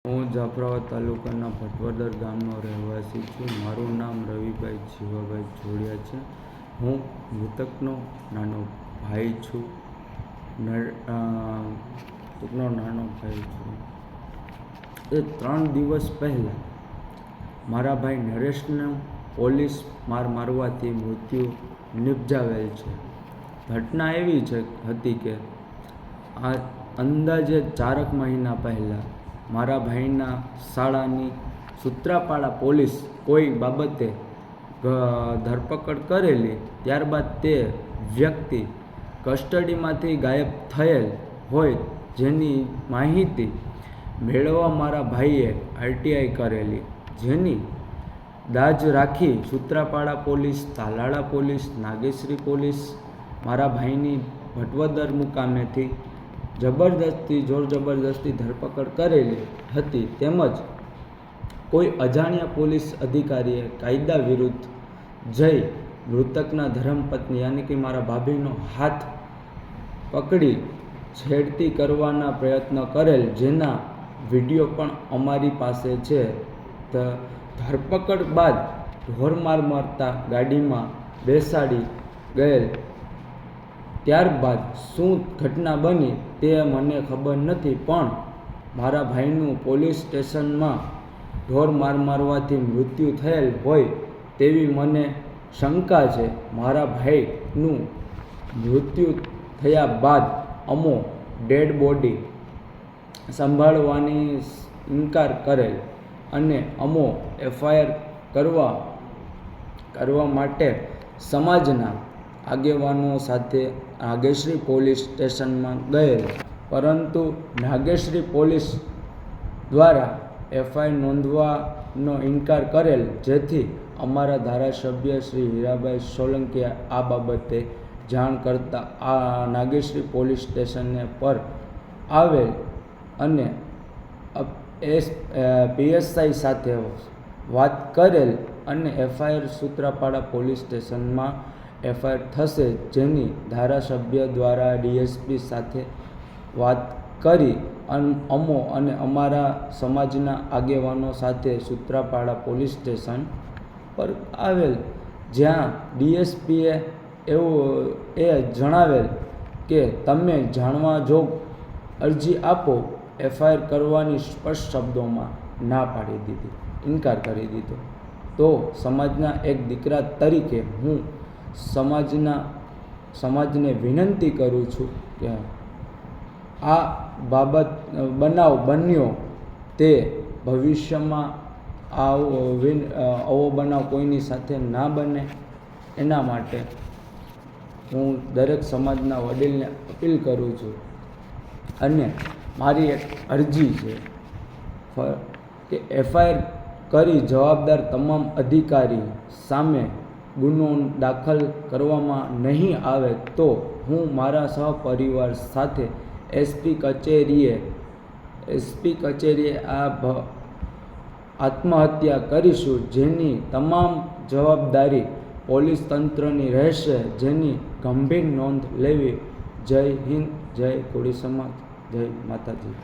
હું જાફરાબાદ તાલુકાના ભટવદર ગામનો રહેવાસી છું. મારું નામ રવિભાઈ જીવાભાઈ જોડિયા છે. હું મૃતકનો નાનો ભાઈ છું. એ 3 દિવસ પહેલાં મારા ભાઈ નરેશનું પોલીસ મારવાથી મૃત્યુ નિપજાવેલ છે. ઘટના એવી હતી કે આ અંદાજે 4 મહિના પહેલાં મારા ભાઈના શાળાની સૂત્રાપાડા પોલીસ કોઈ બાબતે ધરપકડ કરેલી. ત્યારબાદ તે વ્યક્તિ કસ્ટડીમાંથી ગાયબ થયેલ હોય જેની માહિતી મેળવવા મારા ભાઈએ RTI કરેલી, જેની દાજ રાખી Sutrapada police, Talala police, Nageshri police મારા ભાઈની ભટવદર મુકામેથી જોર જબરદસ્તી ધરપકડ કરેલી હતી. તેમજ કોઈ અજાણ્યા પોલીસ અધિકારીએ કાયદા વિરુદ્ધ જઈ મૃતકના ધર્મપત્ની યાની કે મારા ભાભીનો હાથ પકડી છેડતી કરવાના પ્રયત્ન કરેલ, જેના વિડીયો પણ અમારી પાસે છે. ધરપકડ બાદ ઢોરમાર મારતા ગાડીમાં બેસાડી ગયેલ. ત્યારબાદ શું ઘટના બની તે મને ખબર નથી, પણ મારા ભાઈનું પોલીસ સ્ટેશનમાં ઢોર મારવાથી મૃત્યુ થયેલ હોય તેવી મને શંકા છે. મારા ભાઈનું મૃત્યુ થયા બાદ અમો ડેડ બોડી સંભાળવાની ઇનકાર કરેલ અને અમો FIR કરવા માટે સમાજના આગેવાનો સાથે નાગેશ્રી પોલીસ સ્ટેશનમાં ગયેલ, પરંતુ નાગેશ્રી પોલીસ દ્વારા FIR નોંધવાનો ઇનકાર કરેલ, જેથી અમારા ધારાસભ્ય શ્રી હીરાભાઈ સોલંકીએ આ બાબતે જાણ કરતાં આ નાગેશ્રી પોલીસ સ્ટેશને પર આવેલ અને PSI સાથે વાત કરેલ અને FIR સૂત્રાપાડા પોલીસ સ્ટેશનમાં FIR થશે, જેની ધારાસભ્ય દ્વારા DSP સાથે વાત કરી અમો અને અમારા સમાજના આગેવાનો સાથે સૂત્રાપાડા પોલીસ સ્ટેશન પર આવેલ, જ્યાં DSPએ જણાવેલ કે તમે જાણવા જોગ અરજી આપો. FIR કરવાની સ્પષ્ટ શબ્દોમાં ના પાડી દીધી, ઇનકાર કરી દીધો. તો સમાજના એક દીકરા તરીકે હું સમાજને વિનંતી કરું છું કે આ બનાવ બન્યો તે ભવિષ્યમાં આવો બનાવ કોઈની સાથે ના બને, એના માટે હું દરેક સમાજના વડીલને અપીલ કરું છું. અને મારી એક અરજી છે કે FIR કરી જવાબદાર તમામ અધિકારી સામે ગુનો દાખલ કરવામાં નહીં આવે તો હું મારા સહપરિવાર સાથે SP કચેરીએ આત્મહત્યા કરીશું, જેની તમામ જવાબદારી પોલીસ તંત્રની રહેશે, જેની ગંભીર નોંધ લેવી. જય હિન્દ, જય કોળી સમાજ, જય માતાજી.